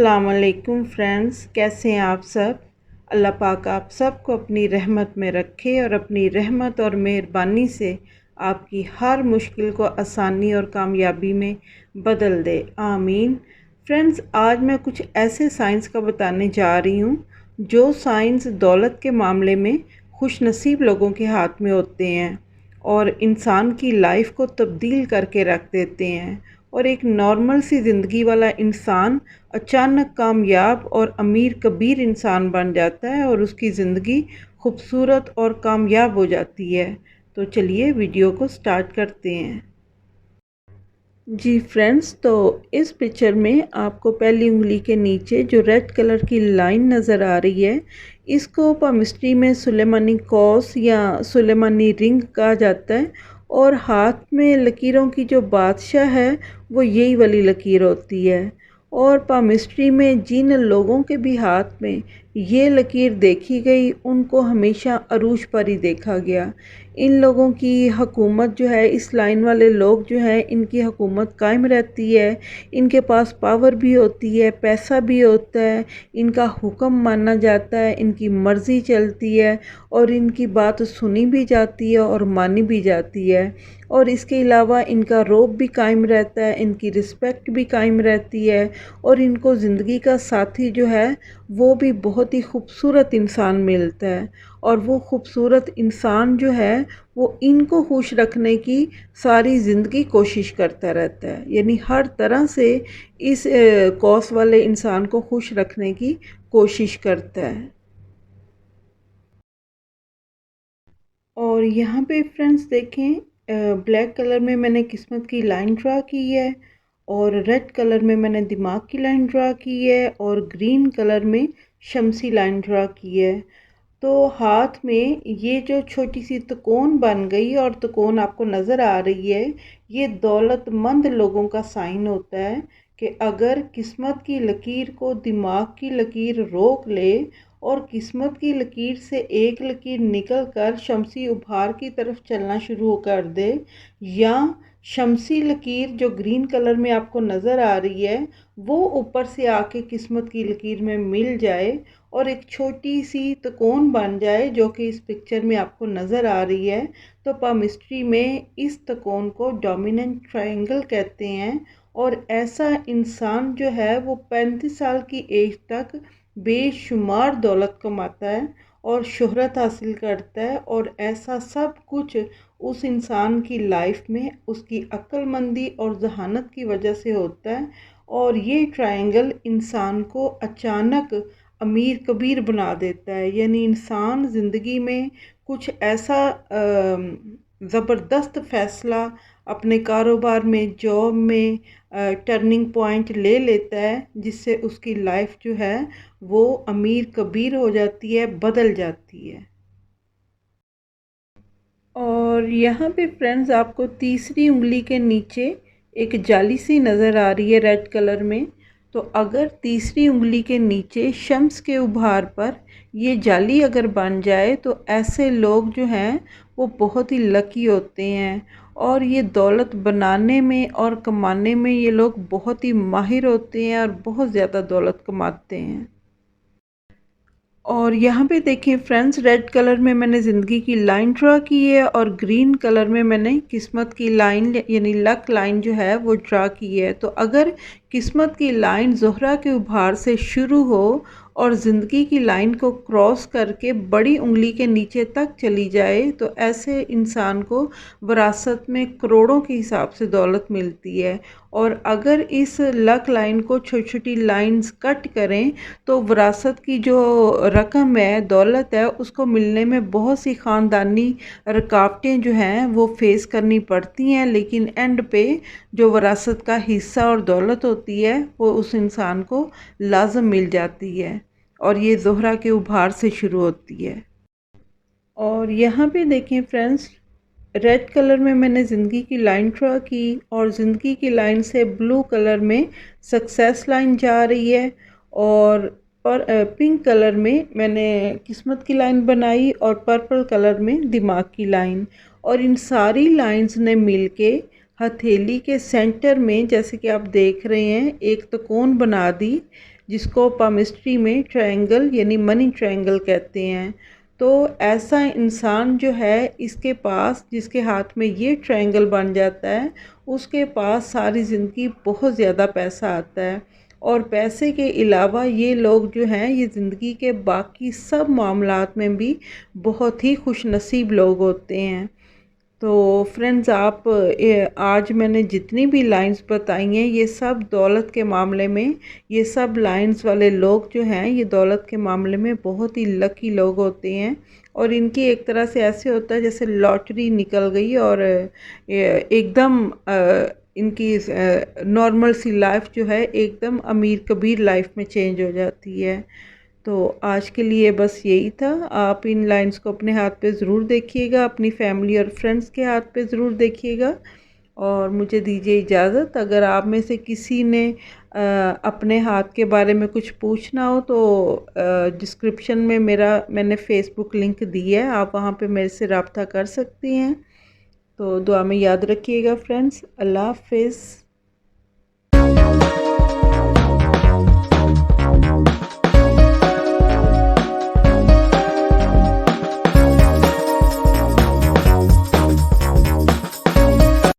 अस्सलाम वालेकुम फ्रेंड्स, कैसे हैं आप सब। अल्लाह पाक आप सबको अपनी रहमत में रखे और अपनी रहमत और मेहरबानी से आपकी हर मुश्किल को आसानी और कामयाबी में बदल दे, आमीन। फ्रेंड्स, आज मैं कुछ ऐसे साइंस का बताने जा रही हूँ जो साइंस दौलत के मामले में खुशनसीब लोगों के हाथ में होते हैं और इंसान की लाइफ को तब्दील करके रख देते हैं और एक नॉर्मल सी ज़िंदगी वाला इंसान अचानक कामयाब और अमीर कबीर इंसान बन जाता है और उसकी ज़िंदगी खूबसूरत और कामयाब हो जाती है। तो चलिए वीडियो को स्टार्ट करते हैं। जी फ्रेंड्स, तो इस पिक्चर में आपको पहली उंगली के नीचे जो रेड कलर की लाइन नज़र आ रही है, इसको पामिस्ट्री में सुलेमानी कॉस या सुलेमानी रिंग कहा जाता है और हाथ में लकीरों की जो बादशाह है वो यही वाली लकीर होती है। और पामिस्ट्री में जिन लोगों के भी हाथ में ये लकीर देखी गई उनको हमेशा अरूज पर ही देखा गया। इन लोगों की हुकूमत जो है, इस लाइन वाले लोग जो हैं, इनकी हुकूमत कायम रहती है। इनके पास पावर भी होती है, पैसा भी होता है, इनका हुक्म माना जाता है, इनकी मर्ज़ी चलती है और इनकी बात सुनी भी जाती है और मानी भी जाती है। और इसके अलावा इनका रौब भी कायम रहता है, इनकी रिस्पेक्ट भी कायम रहती है और इनको ज़िंदगी का साथी जो है वो भी बहुत ही खूबसूरत इंसान मिलता है। और वो खूबसूरत इंसान जो है वो इनको खुश रखने की सारी ज़िंदगी कोशिश करता रहता है, यानी हर तरह से इस कॉस वाले इंसान को खुश रखने की कोशिश करता है। और यहाँ पे फ्रेंड्स देखें, ब्लैक कलर में मैंने किस्मत की लाइन ड्रा की है और रेड कलर में मैंने दिमाग की लाइन ड्रा की है और ग्रीन कलर में शमसी लाइन ड्रा की है। तो हाथ में ये जो छोटी सी त्रिकोण बन गई और त्रिकोण आपको नज़र आ रही है, ये दौलतमंद लोगों का साइन होता है कि अगर किस्मत की लकीर को दिमाग की लकीर रोक ले और किस्मत की लकीर से एक लकीर निकल कर शमसी उपहार की तरफ चलना शुरू कर दे, या शमसी लकीर जो ग्रीन कलर में आपको नज़र आ रही है वो ऊपर से आके किस्मत की लकीर में मिल जाए और एक छोटी सी त्रिकोण बन जाए जो कि इस पिक्चर में आपको नज़र आ रही है, तो पामिस्ट्री में इस त्रिकोण को डोमिनेंट ट्रायंगल कहते हैं। और ऐसा इंसान जो है वो 35 साल की एज तक बेशुमार दौलत कमाता है और शोहरत हासिल करता है और ऐसा सब कुछ उस इंसान की लाइफ में उसकी अक्लमंदी और जहानत की वजह से होता है। और ये ट्रायंगल इंसान को अचानक अमीर कबीर बना देता है, यानी इंसान ज़िंदगी में कुछ ऐसा ज़बरदस्त फ़ैसला अपने कारोबार में, जॉब में टर्निंग पॉइंट ले लेता है जिससे उसकी लाइफ जो है वो अमीर कबीर हो जाती है, बदल जाती है। और यहाँ पे फ्रेंड्स आपको तीसरी उंगली के नीचे एक जाली सी नज़र आ रही है रेड कलर में। तो अगर तीसरी उंगली के नीचे शम्स के उभार पर ये जाली अगर बन जाए तो ऐसे लोग जो हैं वो बहुत ही लकी होते हैं और ये दौलत बनाने में और कमाने में ये लोग बहुत ही माहिर होते हैं और बहुत ज़्यादा दौलत कमाते हैं। और यहाँ पे देखिए फ्रेंड्स, रेड कलर में मैंने ज़िंदगी की लाइन ड्रा की है और ग्रीन कलर में मैंने किस्मत की लाइन यानी लक लाइन जो है वो ड्रा की है। तो अगर किस्मत की लाइन ज़ोहरा के उभार से शुरू हो और ज़िंदगी की लाइन को क्रॉस करके बड़ी उंगली के नीचे तक चली जाए तो ऐसे इंसान को विरासत में करोड़ों के हिसाब से दौलत मिलती है। और अगर इस लक लाइन को छोटी छोटी लाइंस कट करें तो विरासत की जो रकम है, दौलत है, उसको मिलने में बहुत सी ख़ानदानी रुकावटें जो हैं वो फेस करनी पड़ती हैं, लेकिन एंड पे जो विरासत का हिस्सा और दौलत होती है वो उस इंसान को लाजम मिल जाती है और ये ज़ोहरा के उभार से शुरू होती है। और यहाँ पे देखें फ्रेंड्स, रेड कलर में मैंने ज़िंदगी की लाइन ड्रा की और ज़िंदगी की लाइन से ब्लू कलर में सक्सेस लाइन जा रही है और पिंक कलर में मैंने किस्मत की लाइन बनाई और पर्पल कलर में दिमाग की लाइन। और इन सारी लाइंस ने मिलके हथेली के सेंटर में, जैसे कि आप देख रहे हैं, एक त्रिकोण बना दी जिसको पामिस्ट्री में ट्रायंगल यानी मनी ट्रायंगल कहते हैं। तो ऐसा इंसान जो है इसके पास, जिसके हाथ में ये ट्रायंगल बन जाता है, उसके पास सारी ज़िंदगी बहुत ज़्यादा पैसा आता है। और पैसे के अलावा ये लोग जो हैं ये ज़िंदगी के बाकी सब मामलात में भी बहुत ही खुशनसीब लोग होते हैं। तो फ्रेंड्स, आप आज मैंने जितनी भी लाइंस बताई हैं ये सब दौलत के मामले में, ये सब लाइंस वाले लोग जो हैं ये दौलत के मामले में बहुत ही लकी लोग होते हैं। और इनकी एक तरह से ऐसे होता है जैसे लॉटरी निकल गई और एकदम इनकी नॉर्मल सी लाइफ जो है एकदम अमीर कबीर लाइफ में चेंज हो जाती है। तो आज के लिए बस यही था। आप इन लाइंस को अपने हाथ पे ज़रूर देखिएगा, अपनी फैमिली और फ्रेंड्स के हाथ पे ज़रूर देखिएगा। और मुझे दीजिए इजाज़त। अगर आप में से किसी ने अपने हाथ के बारे में कुछ पूछना हो तो डिस्क्रिप्शन में मैंने फ़ेसबुक लिंक दी है, आप वहाँ पे मेरे से रब्ता कर सकती हैं। तो दुआ में याद रखिएगा फ्रेंड्स। अल्लाह हाफ़िज़।